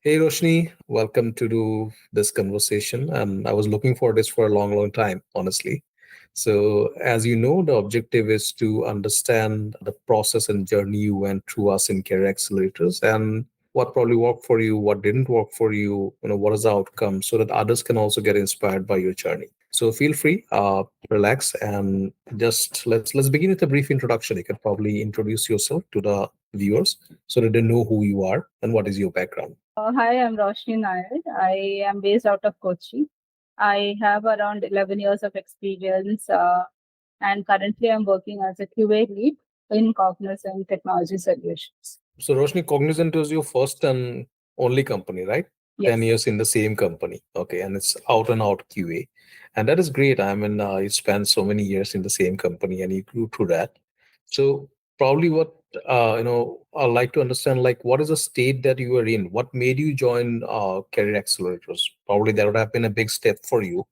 Hey Roshni, welcome to do this conversation. And I was looking for this for a long, long time, honestly. So, as you know, the objective is to understand the process and journey you went through us in Career Accelerators and what probably worked for you, what didn't work for you, what is the outcome, so that others can also get inspired by your journey. So feel free, relax, and just let's begin with a brief introduction. You can probably introduce yourself to the viewers so that they know who you are and what is your background. Hi, I'm Roshni Nair. I am based out of Kochi. I have around 11 years of experience, and currently I'm working as a QA lead in Cognizant Technology Solutions. So Roshni, Cognizant was your first and only company, right? 10 Yes. years in the same company. Okay. And it's out and out QA. And that is great. I mean, you spent so many years in the same company and you grew through that. So probably what, I'd like to understand, like, what is the state that you were in? What made you join Career Accelerators? Probably that would have been a big step for you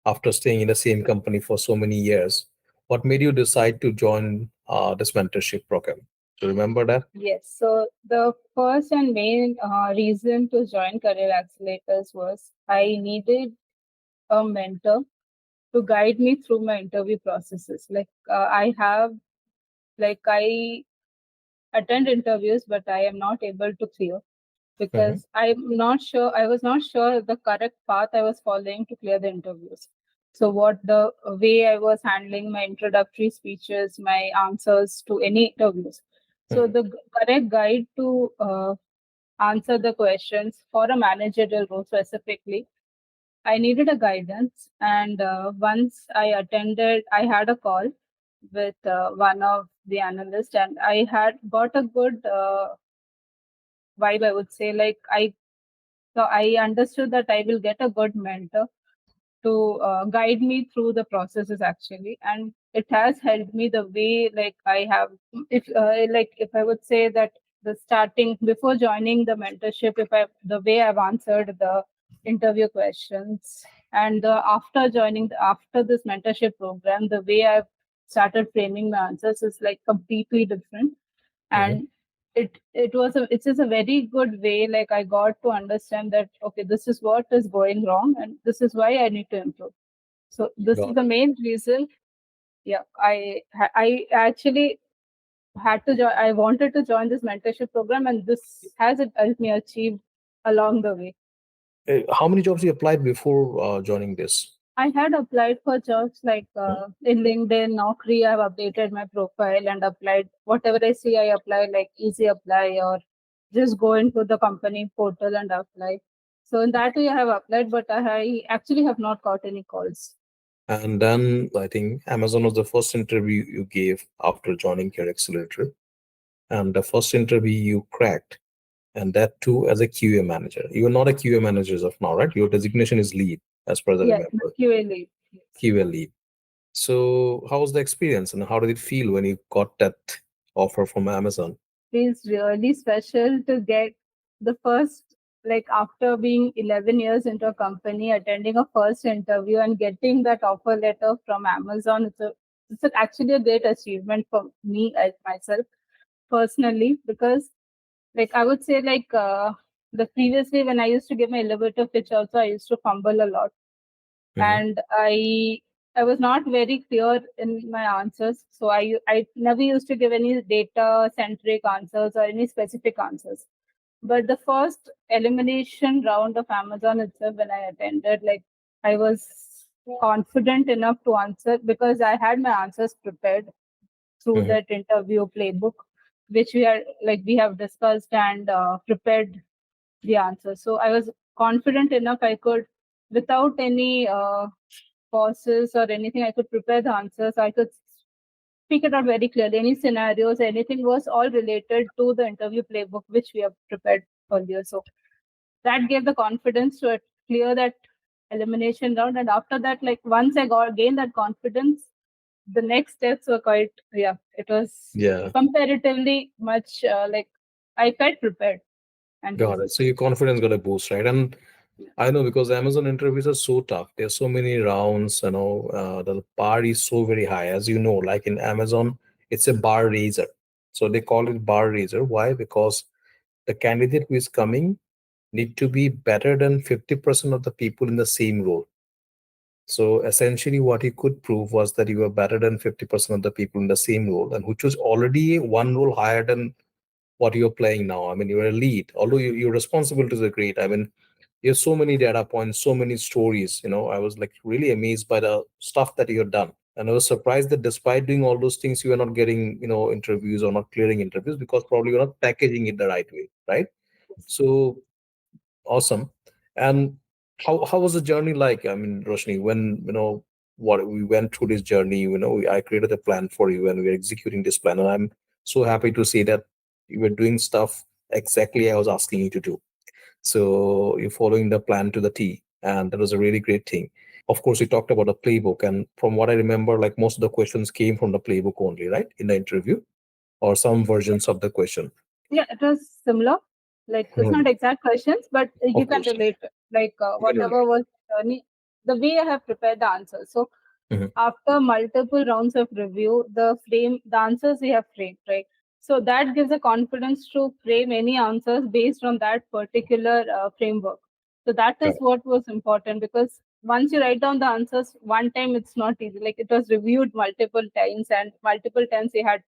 after staying in the same company for so many years. What made you decide to join this mentorship program? Do you remember that? Yes. So the first and main reason to join Career Accelerators was I needed a mentor to guide me through my interview processes. I attend interviews, but I am not able to clear Mhm. because I was not sure the correct path I was following to clear the interviews. So, what the way I was handling my introductory speeches, my answers to any interviews. So, Mhm. the correct guide to answer the questions for a managerial role specifically, I needed a guidance. And once I had a call with one of the analysts, and I had got a good vibe, I would say. So I understood that I will get a good mentor to guide me through the processes actually, and it has helped me the way like I have. If I would say that the starting before joining the mentorship, if I the way I've answered the interview questions, and after joining after this mentorship program, the way I've started framing my answers is like completely different. Mhm. And it is a very good way, like I got to understand that okay, this is what is going wrong and this is why I need to improve. So this is Got the it. main reason. Yeah, I actually had to join. I wanted to join this mentorship program, and this has helped me achieve along the way. How many jobs you applied before joining this? I had applied for jobs like Mhm. in LinkedIn, Naukri. I've updated my profile and applied whatever I see. I apply like easy apply or just go into the company portal and apply. So in that way, I have applied, but I actually have not got any calls. And then I think Amazon was the first interview you gave after joining your accelerator, and the first interview you cracked, and that too as a QA manager. You are not a QA manager as of now, right? Your designation is lead, as per as I Yes, the remember, QA lead. Yes. QA lead. So, how was the experience, and how did it feel when you got that offer from Amazon? Feels really special to get the first, like after being 11 years into a company, attending a first interview and getting that offer letter from Amazon. Actually a great achievement for me as myself personally, because like I would say the previously when I used to give my elevator pitch also, I used to fumble a lot, Mhm. and I was not very clear in my answers. So I never used to give any data centric answers or any specific answers. But the first elimination round of Amazon itself, when I attended, like I was confident enough to answer because I had my answers prepared through Mhm. that interview playbook, which we have discussed and prepared the answer. So I was confident enough I could, without any pauses or anything, I could prepare the answers. I could speak it out very clearly. Any scenarios, anything was all related to the interview playbook which we have prepared earlier. So that gave the confidence to clear that elimination round. And after that, like once I got gained that confidence, the next steps were quite, yeah, it was Yeah, comparatively much like I felt prepared and got easy. it. So your confidence got a boost, right? And I know because Amazon interviews are so tough. There's so many rounds, the bar is so very high. As you know, like in Amazon, it's a bar raiser. So they call it bar raiser. Why? Because the candidate who is coming, need to be better than 50% of the people in the same role. So essentially, what you could prove was that you were better than 50% of the people in the same role, and which was already one role higher than what you're playing now. I mean, you're a lead, although your responsibilities are great. I mean, you have so many data points, so many stories. I was like really amazed by the stuff that you had done. And I was surprised that despite doing all those things, you are not getting, interviews or not clearing interviews because probably you're not packaging it the right way, right? So awesome. And how was the journey like? I mean, Roshni, when what we went through this journey, I created a plan for you and we're executing this plan. And I'm so happy to see that you were doing stuff exactly I was asking you to do. So you're following the plan to the T, and that was a really great thing. Of course, we talked about the playbook, and from what I remember, like most of the questions came from the playbook only, right? In the interview, or some versions of the question. Yeah, it was similar. Like it's Hmm. not exact questions, but you Of can course, relate it. Like you can relate. whatever was the way I have prepared the answers. So Mhm. after multiple rounds of review, the answers we have framed, right? So that gives a confidence to frame any answers based on that particular framework. So that is Correct. what was important, because once you write down the answers one time, it's not easy. Like it was reviewed multiple times, and multiple times I had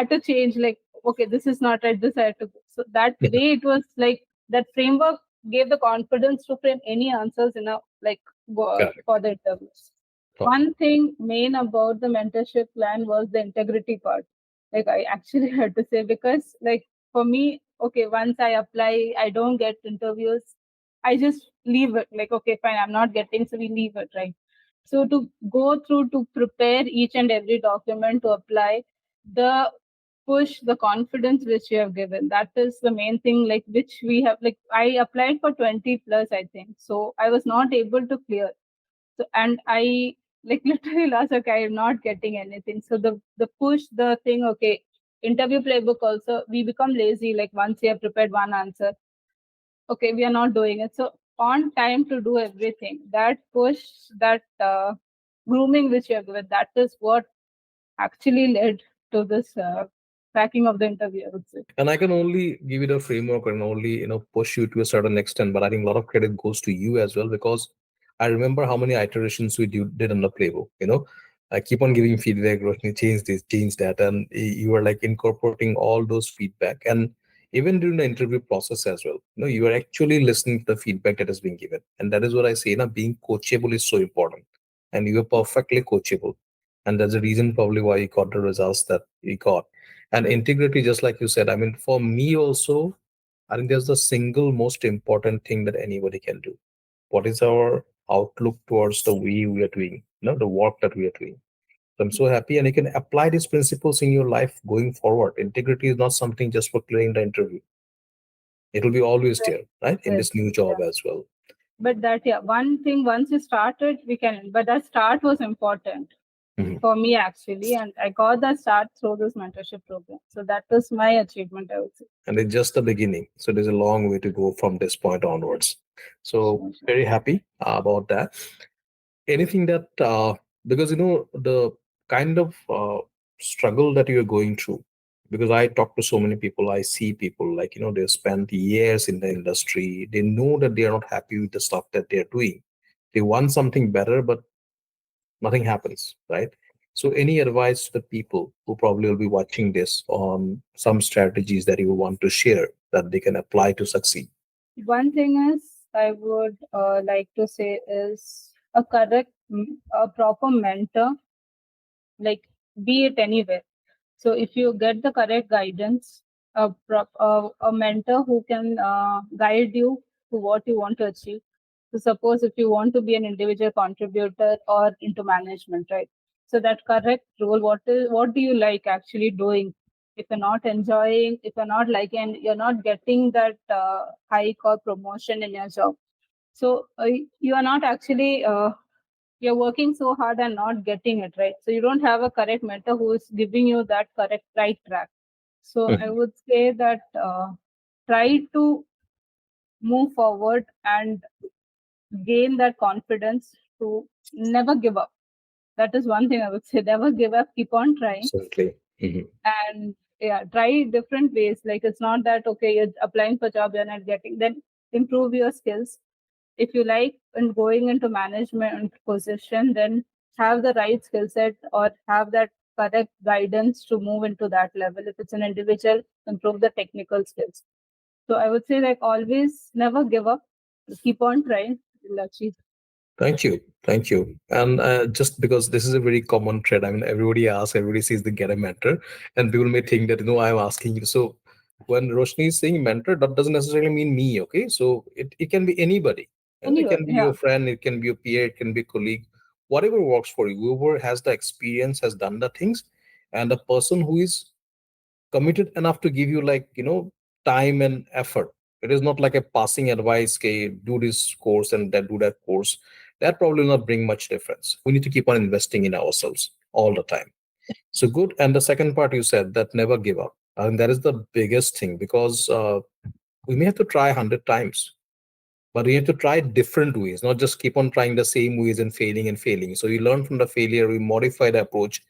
to change. Like, okay, this is not right. This I had to. So that Mhm. way, it was like that framework gave the confidence to frame any answers in a like Correct. for the interviews. Right. One thing main about the mentorship plan was the integrity part. Like I actually had to say, because like for me, okay, once I apply, I don't get interviews, I just leave it. Like, okay, fine, I'm not getting, so we leave it, right? So to go through to prepare each and every document to apply, the push, the confidence which you have given, that is the main thing, like which we have, like I applied for 20 plus, I think. So I was not able to clear. So and I like literally last, okay, I'm not getting anything. So the push, the thing, okay, interview playbook also, we become lazy. Like once you have prepared one answer, okay, we are not doing it. So on time to do everything. That push, that grooming which you have given, that is what actually led to this cracking of the interview, I would say. And I can only give you the framework and only push you to a certain extent. But I think a lot of credit goes to you as well because I remember how many iterations we did on the playbook. I keep on giving feedback, Roshni, change this, change that, and you were like incorporating all those feedback. And even during the interview process as well, you are actually listening to the feedback that is being given. And that is what I say. Being coachable is so important, and you are perfectly coachable, and that's the reason probably why you got the results that you got. And integrity, just like you said, I mean, for me also, I think there's the single most important thing that anybody can do. What is our outlook towards the way we are doing, the work that we are doing? So I'm so happy, and you can apply these principles in your life going forward. Integrity is not something just for clearing the interview. It will be always there, right, in Yes. this new Yeah. job as well. But that, yeah, one thing, once you started, we can, but that start was important Mhm. for me actually. And I got that start through this mentorship program. So that was my achievement, I would say. And it's just the beginning. So there's a long way to go from this point onwards. So Sure, sure. very happy about that. Anything that because the kind of struggle that you're going through, because I talk to so many people, I see people like they've spent years in the industry, they know that they are not happy with the stuff that they're doing, they want something better, but nothing happens, right? So any advice to the people who probably will be watching this on some strategies that you want to share that they can apply to succeed? One thing is I would like to say is a proper mentor, like be it anywhere. So if you get the correct guidance, a mentor who can guide you to what you want to achieve. So suppose if you want to be an individual contributor or into management, right? So that correct role, what do you like actually doing? If you're not enjoying, if you're not liking, and you're not getting that hike or promotion in your job, so you are not actually you're working so hard and not getting it right. So you don't have a correct mentor who is giving you that correct right track. So I Mhm. would say that try to move forward and gain that confidence to never give up. That is one thing I would say. Never give up. Keep on trying, Absolutely. Mhm. and yeah, try different ways. Like it's not that okay, you're applying for job, you're not getting. Then improve your skills. If you like and going into management position, then have the right skill set or have that correct guidance to move into that level. If it's an individual, improve the technical skills. So I would say like always never give up. Keep on trying. You'll achieve. Thank you. Thank you. And just because this is a very common thread, I mean, everybody asks, everybody says they get a mentor, and people may think that, I'm asking you. So when Roshni is saying mentor, that doesn't necessarily mean me, okay? So it can be anybody. It Anyway, can be yeah. your friend, it can be your peer, it can be a colleague, whatever works for you, whoever has the experience, has done the things, and a person who is committed enough to give you, like, time and effort. It is not like a passing advice, okay, do this course and then do that course. That probably will not bring much difference. We need to keep on investing in ourselves all the time. So good. And the second part you said, that never give up, and that is the biggest thing, because we may have to try 100 times, but we have to try different ways, not just keep on trying the same ways and failing. So we learn from the failure, we modify the approach.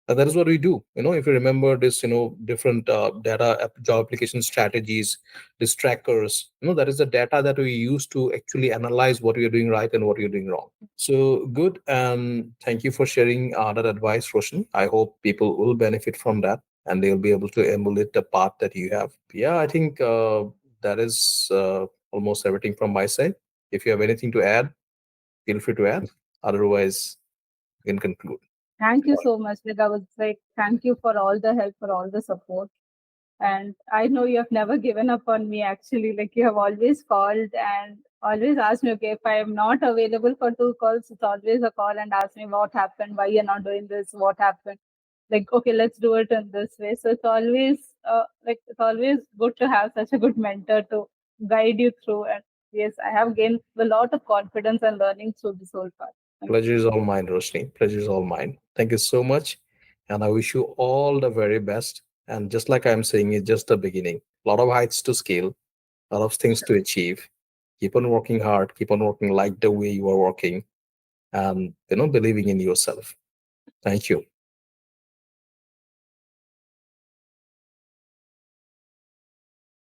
And that is what we do. If you remember this, different job application strategies, these trackers, that is the data that we use to actually analyze what we are doing right and what you're doing wrong. So good. And thank you for sharing that advice, Roshan. I hope people will benefit from that and they'll be able to emulate the path that you have. Yeah, I think that is almost everything from my side. If you have anything to add, feel free to add. Otherwise, we can conclude. Thank you so much. Like I would say, thank you for all the help, for all the support. And I know you have never given up on me actually. Like you have always called and always asked me, okay, if I am not available for 2 calls, it's always a call and ask me what happened, why you're not doing this, what happened. Like, okay, let's do it in this way. So it's always good to have such a good mentor to guide you through. And yes, I have gained a lot of confidence and learning through this whole path. Pleasure is all mine, Roshni. Pleasure is all mine. Thank you so much. And I wish you all the very best. And just like I'm saying, it's just the beginning. A lot of heights to scale, a lot of things to achieve. Keep on working hard, keep on working like the way you are working, and believing in yourself. Thank you.